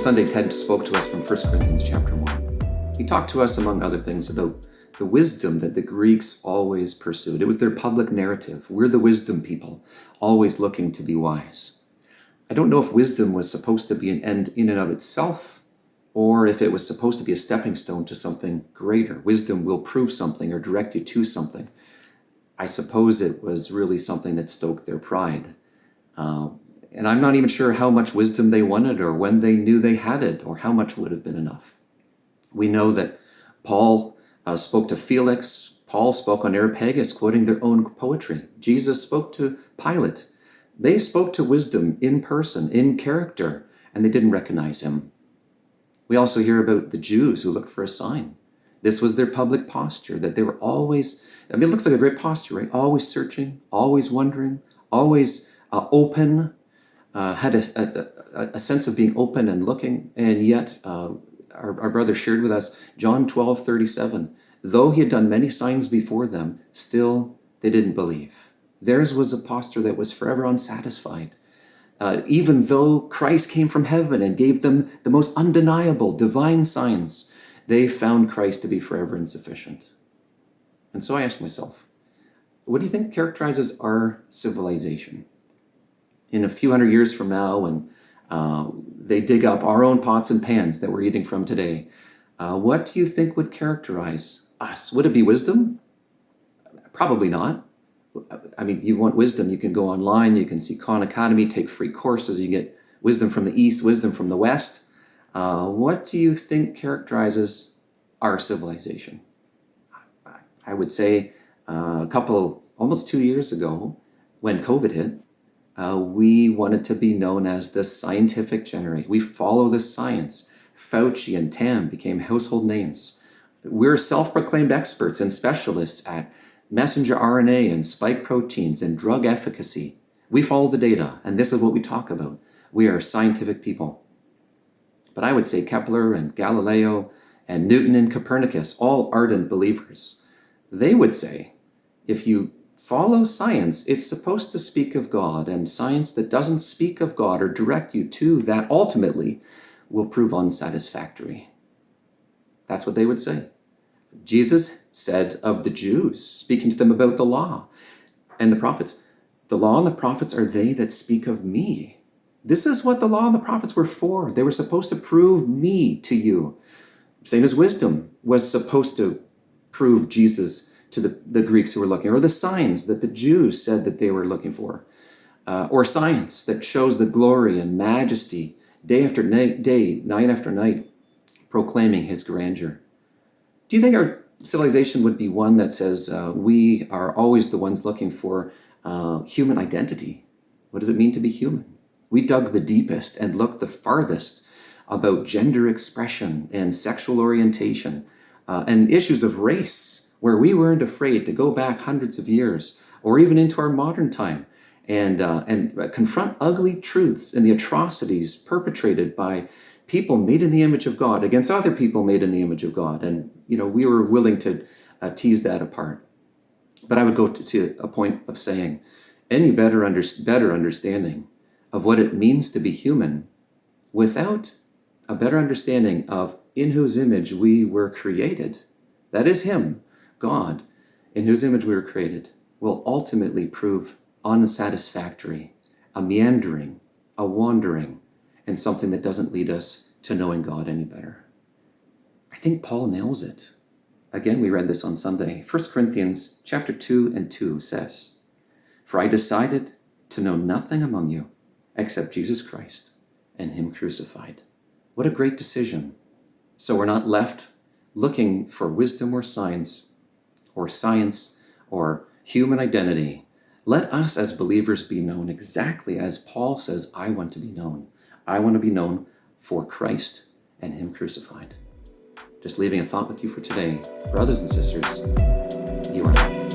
Sunday, Ted spoke to us from 1 Corinthians chapter 1. He talked to us, among other things, about the wisdom that the Greeks always pursued. It was their public narrative. We're the wisdom people, always looking to be wise. I don't know if wisdom was supposed to be an end in and of itself, or if it was supposed to be a stepping stone to something greater. Wisdom will prove something or direct you to something. I suppose it was really something that stoked their pride. And I'm not even sure how much wisdom they wanted or when they knew they had it or how much would have been enough. We know that Paul spoke to Felix. Paul spoke on Areopagus, quoting their own poetry. Jesus spoke to Pilate. They spoke to wisdom in person, in character, and they didn't recognize him. We also hear about the Jews who looked for a sign. This was their public posture, that they were always, it looks like a great posture, right? Always searching, always wondering, always open, had a sense of being open and looking. And yet, our brother shared with us, John 12:37, though he had done many signs before them, still they didn't believe. Theirs was a posture that was forever unsatisfied. Even though Christ came from heaven and gave them the most undeniable divine signs, they found Christ to be forever insufficient. And so I asked myself, what do you think characterizes our civilization? In a few hundred years from now, when they dig up our own pots and pans that we're eating from today, what do you think would characterize us? Would it be wisdom? Probably not. I mean, you want wisdom, you can go online, you can see Khan Academy, take free courses, you get wisdom from the East, wisdom from the West. What do you think characterizes our civilization? I would say almost 2 years ago, when COVID hit, we wanted to be known as the scientific generation. We follow the science. Fauci and Tam became household names. We're self-proclaimed experts and specialists at messenger RNA and spike proteins and drug efficacy. We follow the data, and this is what we talk about. We are scientific people. But I would say Kepler and Galileo and Newton and Copernicus, all ardent believers, they would say, if you follow science, it's supposed to speak of God, and science that doesn't speak of God or direct you to that ultimately will prove unsatisfactory. That's what they would say. Jesus said of the Jews, speaking to them about the law and the prophets, the law and the prophets are they that speak of me. This is what the law and the prophets were for. They were supposed to prove me to you. Same as wisdom was supposed to prove Jesus to the Greeks who were looking, or the signs that the Jews said that they were looking for, or science that shows the glory and majesty day after day, night after night, proclaiming his grandeur. Do you think our civilization would be one that says we are always the ones looking for human identity? What does it mean to be human? We dug the deepest and looked the farthest about gender expression and sexual orientation and issues of race, where we weren't afraid to go back hundreds of years or even into our modern time and confront ugly truths and the atrocities perpetrated by people made in the image of God against other people made in the image of God. And, we were willing to tease that apart. But I would go to a point of saying any better understanding of what it means to be human without a better understanding of in whose image we were created, that is him, God, in whose image we were created, will ultimately prove unsatisfactory, a meandering, a wandering, and something that doesn't lead us to knowing God any better. I think Paul nails it. Again, we read this on Sunday. 1 Corinthians chapter 2:2 says, "For I decided to know nothing among you except Jesus Christ and him crucified." What a great decision. So we're not left looking for wisdom or science or human identity. Let us as believers be known exactly as Paul says, I want to be known. I want to be known for Christ and him crucified. Just leaving a thought with you for today. Brothers and sisters, you are loved.